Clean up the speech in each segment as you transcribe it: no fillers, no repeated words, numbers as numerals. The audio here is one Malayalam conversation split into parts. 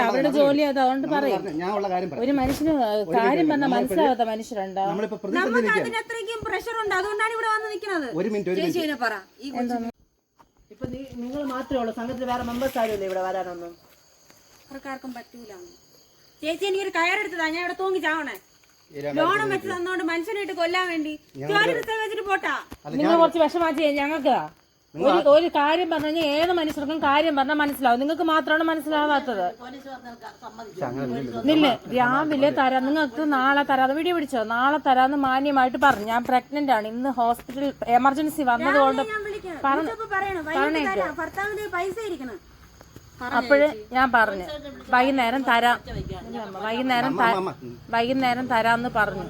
അവരുടെ ജോലി അതുകൊണ്ട് പറയും. ഒരു മനുഷ്യന് കാര്യം പറഞ്ഞാൽ മനസ്സിലാവാത്ത മനുഷ്യരുണ്ടാവും. ഇപ്പൊ നിങ്ങൾ മാത്രമേ ഉള്ളൂ സംഘത്തിൽ, വേറെ മെമ്പേഴ്സ് ആരുമില്ല ഇവിടെ വരാനൊന്നും? ആർക്കാർക്കും പറ്റൂല. ചേച്ചി എനിക്കൊരു കയറെടുത്തതാ, ഞാൻ ഇവിടെ തൂങ്ങി ചാവണേ. ലോണം വെച്ച് തന്നോണ്ട് മനുഷ്യനായിട്ട് കൊല്ലാൻ വേണ്ടി വെച്ചിട്ട് പോട്ടാ. നിങ്ങൾ കുറച്ച് വിഷമാറ്റി ഞങ്ങൾക്ക് ഒരു കാര്യം പറഞ്ഞു കഴിഞ്ഞാൽ ഏത് മനുഷ്യർക്കും കാര്യം പറഞ്ഞാൽ മനസ്സിലാവും. നിങ്ങൾക്ക് മാത്രമാണ് മനസ്സിലാവാത്തത്. ഇല്ല, രാവിലെ തരാം, നിങ്ങൾക്ക് നാളെ തരാതെ വീഡിയോ പിടിച്ചോ, നാളെ തരാന്ന് മാന്യമായിട്ട് പറഞ്ഞു. ഞാൻ പ്രഗ്നന്റ് ആണ്, ഇന്ന് ഹോസ്പിറ്റൽ എമർജൻസി വന്നതുകൊണ്ട് അപ്പോഴേ ഞാൻ പറഞ്ഞു വൈകുന്നേരം തരാം, വൈകുന്നേരം തരാന്ന് പറഞ്ഞു.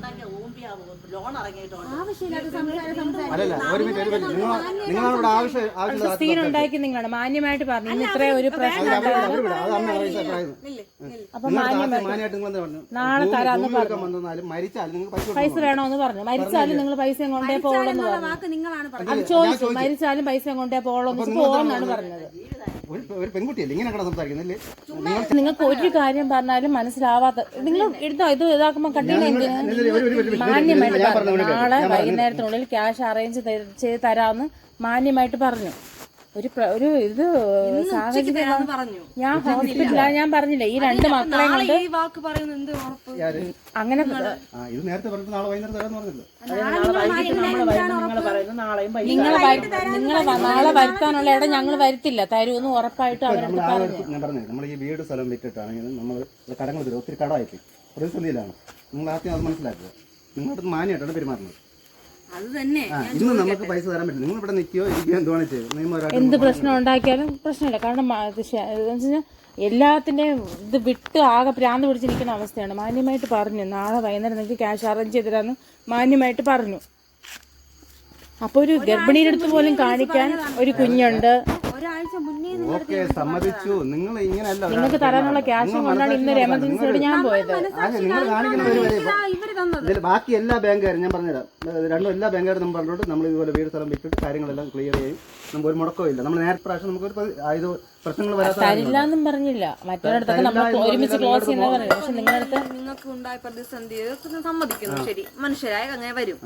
സീൻ ഉണ്ടാക്കി നിങ്ങളാണ്, മാന്യമായിട്ട് പറഞ്ഞു. ഇന്ന് ഇത്രയും ഒരു പ്രശ്നം അപ്പൊ നാളെ തരാന്ന് പറഞ്ഞു. പൈസ വേണോന്ന് പറഞ്ഞു. മരിച്ചാലും നിങ്ങൾ പൈസ കൊണ്ടേ പോകണമെന്ന് പറഞ്ഞു. അത് ചോദിച്ചു, മരിച്ചാലും പൈസ കൊണ്ടേ പോകുമെന്നാണ് പറഞ്ഞത്. നിങ്ങൾക്ക് ഒരു കാര്യം പറഞ്ഞാലും മനസ്സിലാവാത്ത നിങ്ങൾ എടുത്തോ, ഇത് ഇതാക്കുമ്പോ കട്ടിങ് മാന്യമായിട്ട് പറഞ്ഞു. നാളെ വൈകുന്നേരത്തിനുള്ളിൽ ക്യാഷ് അറേഞ്ച് ചെയ്ത് തരാമെന്ന് മാന്യമായിട്ട് പറഞ്ഞു. ഒരു ഇത് സാഹചര്യം ഞാൻ ഹോസ്പിറ്റലാണ്, ഞാൻ പറഞ്ഞില്ലേ ഈ രണ്ട് മക്കളെ കൊണ്ട് അങ്ങനെ നിങ്ങളെ നാളെ വരുത്താനുള്ള ഇടം ഞങ്ങൾ വരുത്തില്ല, തരൂന്ന് ഉറപ്പായിട്ട് അവരോട് പറഞ്ഞു. ഞാൻ പറഞ്ഞു നമ്മൾ ഈ വീട് സ്ഥലം വിറ്റിട്ടാണെങ്കിൽ നമ്മൾ കടങ്ങൾ തരും, ഒത്തിരി കടമായിട്ട് പ്രതിസന്ധിയിലാണ്. നിങ്ങൾ ആദ്യം അത് മനസ്സിലാക്കുക. നിങ്ങളുടെ മാന്യമായിട്ടാണ് പെരുമാറുന്നത്. ഇന്ന് നമുക്ക് പൈസ തരാൻ പറ്റില്ല. നിങ്ങൾ ഇവിടെ നിൽക്കുകയോ ഇരിക്കുകയോ എന്തുവാണ് ചെയ്യുന്നത്? എന്ത് പ്രശ്നം ഉണ്ടാക്കിയാലും പ്രശ്നമില്ല. കാരണം എല്ലാത്തിൻ്റെയും ഇത് വിട്ട് ആകെ ഭ്രാന്ത് പിടിച്ച് നിൽക്കുന്ന അവസ്ഥയാണ്. മാന്യമായിട്ട് പറഞ്ഞു നാളെ വൈകുന്നേരം നിങ്ങൾക്ക് ക്യാഷ് അറേഞ്ച് ചെയ്തിരാന്ന് മാന്യമായിട്ട് പറഞ്ഞു. അപ്പൊ ഒരു ഗർഭിണിയുടെ അടുത്ത് പോലും കാണിക്കാൻ ഒരു കുഞ്ഞുണ്ട്. സമ്മതിച്ചു. നിങ്ങൾ ഇങ്ങനെയല്ല, നിങ്ങൾക്ക് തരാനുള്ള ക്യാഷും കൊണ്ടാണ് ഇന്നൊരു എമർജൻസിയോട് ഞാൻ പോയത്. ബാക്കി എല്ലാ ബാങ്കുകാരും ഞാൻ പറഞ്ഞുതരാം, എല്ലാ ബാങ്കുകാരും നമ്മൾ പറഞ്ഞിട്ട് നമ്മൾ ഇതുപോലെ വീട് സ്ഥലം വിറ്റിട്ട് കാര്യങ്ങളെല്ലാം ക്ലിയർ ചെയ്യും. നമുക്ക് ഒരു മുടക്കവും ഇല്ല. നമ്മൾ നേരത്തെ പ്രാവശ്യം നമുക്ക് ഇത് പ്രശ്നങ്ങൾ തരില്ലാന്നും പറഞ്ഞില്ല. മറ്റൊരിടത്തൊക്കെ നമ്മൾ ഒരുമിച്ച് ക്ലോസ് ചെയ്യുന്ന പറഞ്ഞു. പക്ഷെ നിങ്ങൾക്ക് ഉണ്ടായ പ്രതിസന്ധി സമ്മതിക്കുന്നു, ശരി, മനുഷ്യരായ അങ്ങനെ വരും.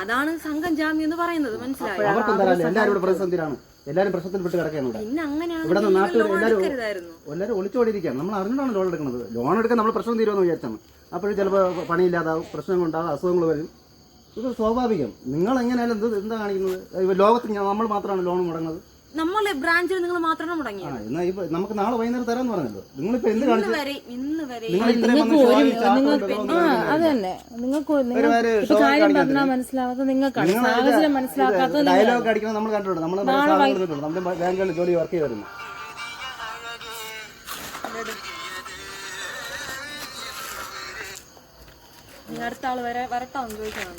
അതാണ് സംഘം ജാമ്യം എന്ന് പറയുന്നത്. മനസ്സിലായോ? എല്ലാവരും പ്രതിസന്ധിയിലാണ്, എല്ലാവരും പ്രശ്നത്തിൽ കിടക്കുകയാണ്. ഇവിടെ നാട്ടിൽ എല്ലാവരും ഒളിച്ചോടിയിരിക്കുകയാണ്. നമ്മൾ അറിഞ്ഞാണ് ലോൺ എടുക്കുന്നത്. ലോൺ എടുക്കാൻ നമ്മൾ പ്രശ്നം തീരുമെന്ന് വിചാരിച്ചാണ്. അപ്പോഴും ചിലപ്പോൾ പണിയില്ലാതാവും, പ്രശ്നങ്ങളുണ്ടാകും, അസുഖങ്ങൾ വരും. ഇത് സ്വാഭാവികം. നിങ്ങൾ എങ്ങനെയാലും എന്താ കാണിക്കുന്നത്? ലോകത്ത് നമ്മൾ മാത്രമാണ് ലോൺ മുടങ്ങുന്നത്. നമ്മളെ ബ്രാഞ്ചിൽ നിങ്ങൾ മാത്രമാണ് മുടങ്ങിയത്. നമുക്ക് നാളെ വൈകുന്നേരം തരാന്ന് പറഞ്ഞല്ലോ. നിങ്ങളിപ്പോ എന്ത് കാണിച്ചു? ഡയലോഗ് അടിക്കണം. നമ്മൾ കണ്ടിട്ടുണ്ട്, നമ്മുടെ ബാങ്കുകളിൽ ജോലി വർക്ക് ചെയ്ത് വരുന്നു. അടുത്ത ആള് വരട്ടാന്ന് ചോദിക്കണം.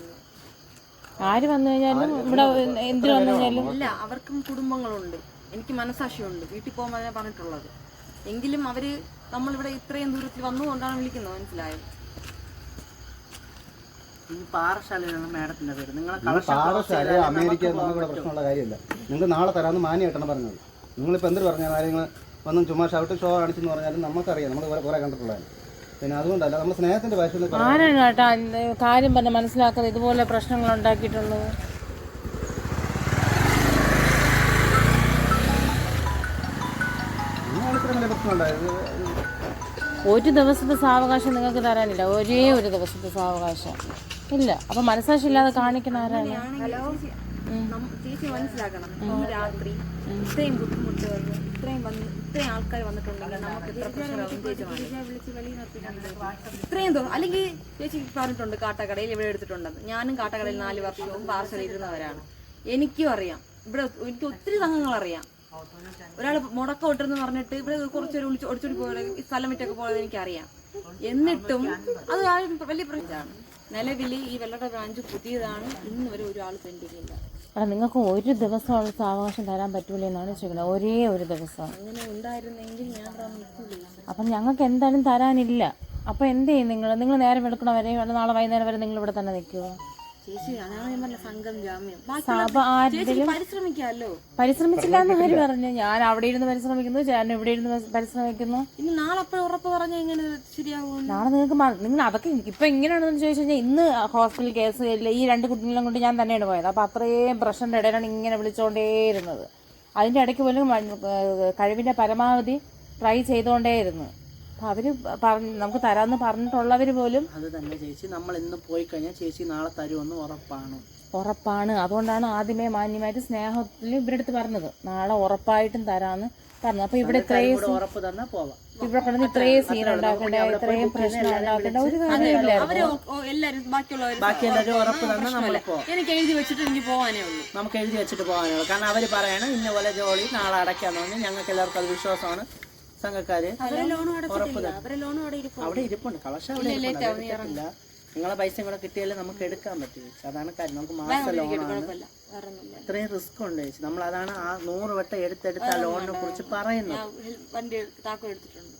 ആര് വന്നു കഴിഞ്ഞാലും ഇവിടെ എന്തിനു വന്നു കഴിഞ്ഞാലും ഇല്ല, അവർക്കും കുടുംബങ്ങളുണ്ട്, എനിക്ക് മനസാക്ഷിയുണ്ട്. വീട്ടിൽ പോകുമ്പോൾ ഞാൻ പറഞ്ഞിട്ടുള്ളത്. എങ്കിലും അവര് നമ്മളിവിടെ ഇത്രയും ദൂരത്തിൽ വന്നുകൊണ്ടാണ് വിളിക്കുന്നത്. മനസ്സിലായോ? പാറശാലയാണ് മാഡത്തിന്റെ പേര്. പാറശാല അമേരിക്ക നമുക്കിവിടെ പ്രശ്നമുള്ള കാര്യമില്ല. നിങ്ങൾ നാളെ തരാമെന്ന് മാന്യമായിട്ടാണ് പറഞ്ഞത്. നിങ്ങളിപ്പോൾ എന്തൊരു പറഞ്ഞാൽ കാര്യങ്ങൾ വന്നും ചുമ്മാ ഷൗട്ട് ഷോ കാണിച്ചെന്ന് പറഞ്ഞാലും നമുക്കറിയാം, നമ്മൾ കുറെ കണ്ടിട്ടുള്ളതാണ്. പിന്നെ അതുകൊണ്ടല്ല നമ്മൾ സ്നേഹത്തിന്റെ ഭാഷയിൽ ആരാണ് കേട്ടാ കാര്യം പറഞ്ഞ് മനസ്സിലാക്കാതെ ഇതുപോലെ പ്രശ്നങ്ങൾ ഉണ്ടാക്കിയിട്ടുള്ളത്? ഒരു ദിവസത്തെ സാവകാശം നിങ്ങൾക്ക് തരാനില്ല, ഒരേ ഒരു ദിവസത്തെ സാവകാശം ഇല്ല. അപ്പൊ മനസാക്ഷി ഇല്ലാതെ കാണിക്കുന്ന ആരാണ്? ചേച്ചി മനസ്സിലാക്കണം, ഈ രാത്രി ഇത്രയും ബുദ്ധിമുട്ട് വന്നു, ഇത്രയും ആൾക്കാർ വന്നിട്ടുണ്ടെങ്കിൽ നമുക്ക് എത്ര പ്രശ്നമാകും ചേച്ചി. ഇത്രയും തോന്നും. അല്ലെങ്കിൽ ചേച്ചി പറഞ്ഞിട്ടുണ്ട് കാട്ടാക്കടയിൽ ഇവിടെ എടുത്തിട്ടുണ്ടെന്ന്. ഞാനും കാട്ടാക്കടയിൽ 4 വർഷവും പാർസൽ ഇരുന്നവരാണ്. എനിക്കും അറിയാം, ഇവിടെ എനിക്ക് ഒത്തിരി സംഘങ്ങൾ അറിയാം. ഒരാൾ മുടക്കം ഇട്ടെന്ന് പറഞ്ഞിട്ട് ഇവിടെ കുറച്ചൊരു ഒടിച്ചോടി പോയത്, ഈ സ്ഥലം വിറ്റൊക്കെ പോയത് എനിക്കറിയാം. എന്നിട്ടും അത് വലിയ പ്രശ്നമാണ്. നിലവിൽ ഈ വെള്ളയുടെ ബ്രാഞ്ച് പുതിയതാണ്, ഇന്ന് വരെ ഒരാൾ പെൻഡിങ് ഇല്ല. നിങ്ങൾക്ക് ഒരു ദിവസമുള്ള സാവകാശം തരാൻ പറ്റൂല എന്നാണ് ചോദിക്കുന്നത്. ഒരേ ഒരു ദിവസം അങ്ങനെ ഉണ്ടായിരുന്നെങ്കിൽ ഞാൻ അപ്പം ഞങ്ങൾക്ക് എന്തായാലും തരാനില്ല. അപ്പം എന്ത് ചെയ്യും? നിങ്ങൾ നേരം വെളുക്കണ വരെ നാളെ വൈകുന്നേരം വരെ നിങ്ങൾ ഇവിടെ തന്നെ നിൽക്കുമോ? ചേച്ചി അതാണ് ഞാൻ പറഞ്ഞ സംഘം ജാമ്യം അപ്പൊ ആരെങ്കിലും പരിശ്രമിക്കാമല്ലോ. പരിശ്രമിച്ചില്ല എന്ന് ആര് പറഞ്ഞു? ഞാൻ അവിടെ ഇരുന്ന് പരിശ്രമിക്കുന്നു, ചേട്ടൻ ഇവിടെ ഇരുന്ന് പരിശ്രമിക്കുന്നു. ഇനി നാളെ അപ്പോഴും ഉറപ്പ് പറഞ്ഞാൽ എങ്ങനെ ശരിയാവും? നാളെ നിങ്ങൾക്ക് നിങ്ങൾ അതൊക്കെ ഇപ്പൊ എങ്ങനെയാണെന്ന് ചോദിച്ചു കഴിഞ്ഞാൽ ഇന്ന് ഹോസ്പിറ്റൽ കേസ് ഈ 2 കുട്ടികളെയും കൊണ്ട് ഞാൻ തന്നെയാണ് പോയത്. അപ്പൊ അത്രയും പ്രശ്നത്തിന്റെ ഇടയിലാണ് ഇങ്ങനെ വിളിച്ചുകൊണ്ടേയിരുന്നത്. അതിന്റെ ഇടയ്ക്ക് പോലും കഴിവിന്റെ പരമാവധി ട്രൈ ചെയ്തുകൊണ്ടേയിരുന്നു. അപ്പൊ അവര് നമുക്ക് തരാമെന്ന് പറഞ്ഞിട്ടുള്ളവര് പോലും അത് തന്നെ ചേച്ചി, നമ്മൾ ഇന്ന് പോയി കഴിഞ്ഞാൽ ചേച്ചി നാളെ തരുമെന്ന് ഉറപ്പാണ്. അതുകൊണ്ടാണ് ആദ്യമേ മാന്യമായിട്ട് സ്നേഹത്തിൽ ഇവരുടെ അടുത്ത് പറഞ്ഞത് നാളെ ഉറപ്പായിട്ടും തരാന്ന് പറഞ്ഞു. അപ്പൊ ഇവിടെ ഇത്രയും ഉറപ്പ് തന്നെ പോവാം. ഇവിടെ കിടന്ന് ഇത്രയും സീൻ ഉണ്ടാക്കേണ്ട, ഇത്രയും പ്രശ്നം ഉണ്ടാക്കേണ്ട ഒരു കാര്യമില്ലായിരുന്നു. എല്ലാരും ബാക്കി എല്ലാവരും ഉറപ്പ് തന്നെ നമ്മൾ പോവാം. എനിക്ക് എഴുതി വെച്ചിട്ട് എനിക്ക് പോകാനേ ഉള്ളൂ. നമുക്ക് എഴുതി വെച്ചിട്ട് പോകാനേ ഉള്ളൂ. കാരണം അവര് പറയണം ഇന്ന പോലെ ജോലി നാളെ അടയ്ക്കാന്ന് പറഞ്ഞാൽ ഞങ്ങൾക്ക് എല്ലാവർക്കും അത് വിശ്വാസമാണ്. സംഘക്കാര് ഉറപ്പ് തന്നെ അവിടെ ഇരിപ്പുണ്ട്. കളക്ഷൻ അവിടെ ഇരിപ്പുണ്ട്. നിങ്ങളെ പൈസ കൂടെ കിട്ടിയാലേ നമുക്ക് എടുക്കാൻ പറ്റും. അതാണ് കാര്യം. നമുക്ക് മാസം ലോണാണ്, ഇത്രയും റിസ്ക് ഉണ്ട് ചേച്ചി. നമ്മൾ അതാണ് ആ 100 വട്ടം എടുത്തെടുത്ത ആ ലോണിനെ കുറിച്ച് പറയുന്നത്. വണ്ടി താക്കോ എടുത്തിട്ടുണ്ട്.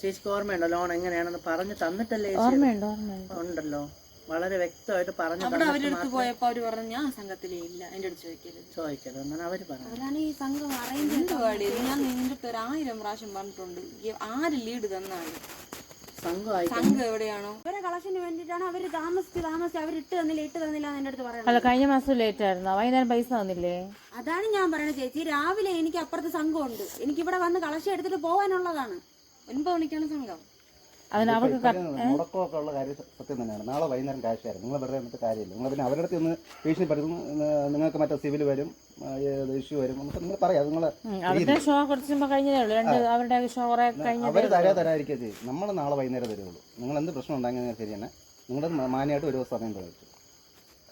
ചേച്ചിക്ക് ഓർമ്മയുണ്ടോ ലോൺ എങ്ങനെയാണെന്ന് പറഞ്ഞു തന്നിട്ടല്ലേ? ഉണ്ടല്ലോ, വളരെ വ്യക്തമായിട്ട് പറഞ്ഞു. അവിടെ അവരെടുത്ത് പോയപ്പോ അവര് പറഞ്ഞു ഞാൻ സംഘത്തിലേ ഇല്ല, എന്റെ അടുത്ത് ചോദിക്കരുത് എന്നാണ് അവര് പറഞ്ഞത്. അതാണ് ഈ സംഘം അറേഞ്ച് ഞാൻ നിന്റെ അടുത്ത് 1000 പ്രാവശ്യം പറഞ്ഞിട്ടുണ്ട്. ആര് ലീഡ് തന്നാണ് സംഘം എവിടെയാണോ അവരെ കളക്ഷന് വേണ്ടിട്ടാണ് അവര് താമസിച്ച് അവർ ഇട്ട് തന്നില്ല എന്റെ അടുത്ത് പറയുന്നത്. അല്ല, കഴിഞ്ഞ മാസം ലേറ്റ് ആയിരുന്നു, വൈകുന്നേരം പൈസ തന്നില്ലേ? അതാണ് ഞാൻ പറയുന്നത് ചേച്ചി. രാവിലെ എനിക്ക് അപ്പുറത്ത് സംഘമുണ്ട്, എനിക്ക് ഇവിടെ വന്ന് കളക്ഷൻ എടുത്തിട്ട് പോകാനുള്ളതാണ്. 9 മണിക്കാണ് സംഘം. അതിന് അവർക്ക് മുടക്കമൊക്കെ ഉള്ള കാര്യം സത്യം തന്നെയാണ്. നാളെ വൈകുന്നേരം കാശായിരുന്നു. നിങ്ങൾ വെറുതെ എന്നിട്ട് കാര്യമില്ല. നിങ്ങൾ പിന്നെ അവരുടെ അടുത്ത് ഒന്ന് ഭീഷണിപ്പെടുത്തുന്നു. നിങ്ങൾക്ക് മറ്റേ സിവിൽ വരും, ഇഷ്യൂ വരും എന്നൊക്കെ നിങ്ങൾ പറയാം. നിങ്ങൾ അവരുടെ ഷോ കുറച്ച് കഴിഞ്ഞതേ ഉള്ളൂ. അവരുടെ ഷോ കുറെ അവർ തരാതിരിക്കുക ചെയ്യും. നമ്മൾ നാളെ വൈകുന്നേരം തരുള്ളൂ. നിങ്ങൾ എന്ത് പ്രശ്നം ഉണ്ടാകുന്നത് ശരി തന്നെ. നിങ്ങളുടെ മാന്യമായിട്ട് ഒരു ദിവസം സമയം ചോദിച്ചു.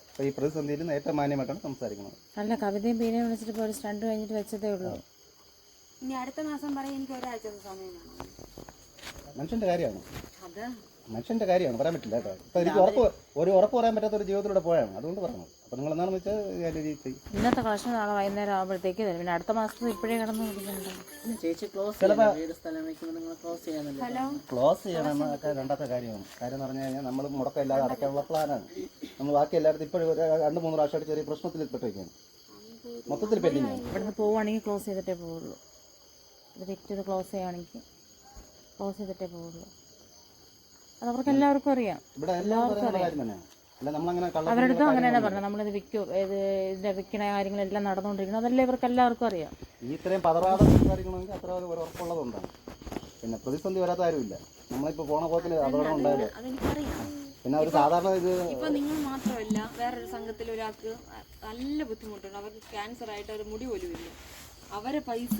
അപ്പോൾ ഈ പ്രതിസന്ധിയിൽ ഏറ്റവും മാന്യമായിട്ടാണ് സംസാരിക്കുന്നത്. അല്ല, കവിതയും പീനയും വിളിച്ചിട്ട് ഇപ്പോൾ ഒരു സ്റ്റണ്ട് കഴിഞ്ഞിട്ട് വെച്ചതേ ഉള്ളൂ. ഇനി അടുത്ത മാസം പറയാൻ എനിക്ക് ഒരാഴ്ചത്തെ സമയം വേണം. മനുഷ്യന്റെ കാര്യമാണ്, മനുഷ്യന്റെ കാര്യമാണ്, പറയാൻ പറ്റില്ല കേട്ടോ. ഇപ്പൊ എനിക്ക് ഉറപ്പ് പറയാൻ പറ്റാത്ത ഒരു ജീവിതത്തിലൂടെ പോയാണ്, അതുകൊണ്ട് പറഞ്ഞു. അപ്പൊ നിങ്ങൾ എന്താണെന്ന് വെച്ചാൽ ഇന്നത്തെ കളക്ഷൻ നാളെ വൈകുന്നേരം ആകുമ്പോഴത്തേക്ക് തരും. പിന്നെ അടുത്ത മാസത്തിൽ ഇപ്പോഴേ കടന്നു ക്ലോസ് ചെയ്യണമെന്നൊക്കെ രണ്ടാമത്തെ കാര്യമാണ്. കാര്യം എന്ന് പറഞ്ഞു കഴിഞ്ഞാൽ നമ്മൾ മുടക്കം ഇല്ലാതെ അടയ്ക്കാനുള്ള പ്ലാനാണ്. നമ്മൾ ബാക്കി എല്ലായിടത്തും ഇപ്പോഴും 2-3 പ്രാവശ്യമായിട്ട് ചെറിയ പ്രശ്നത്തിൽ പെട്ടിരിക്കുകയാണ്. മൊത്തത്തിൽ പെൻഡിങ് ആണ്. ഇവിടുന്ന് പോവുകയാണെങ്കിൽ ക്ലോസ് ചെയ്തിട്ടേ പോവുള്ളൂ. ഇത് വിറ്റ് ഇത് ക്ലോസ് ചെയ്യുകയാണെങ്കിൽ ക്ലോസ് ചെയ്തിട്ടേ പോവുള്ളൂ. അത് അവർക്ക് എല്ലാവർക്കും അറിയാം. എല്ലാവർക്കും അറിയാം. അവരുടെ അടുത്തും അങ്ങനെ തന്നെ പറഞ്ഞു. നമ്മളിത് വിൽക്കും, ഇതിന്റെ വിൽക്കണ കാര്യങ്ങളെല്ലാം നടന്നുകൊണ്ടിരിക്കുന്നത് അതല്ലേ ഇവർക്ക് എല്ലാവർക്കും അറിയാം. ഈ ഇത്രയും പതറാതെ സംസാരിക്കണമെങ്കിൽ അത്ര ഒരു ഉറപ്പുള്ളതുകൊണ്ടാണ്. പിന്നെ പ്രതിസന്ധി വരാത്ത ആരുമില്ല. നമ്മളിപ്പോൾ പോണ പോക്കിൽ അപകടം ഉണ്ടായാലും പിന്നെ ഒരു സാധാരണ ഇത് ഇപ്പൊ നിങ്ങൾ മാത്രമല്ല, വേറൊരു സംഘത്തിൽ ഒരാൾക്ക് നല്ല ബുദ്ധിമുട്ടുണ്ട്. അവർക്ക് ക്യാൻസർ ആയിട്ട് ഒരു മുടി പോലും ഇല്ല. അവരെ പൈസ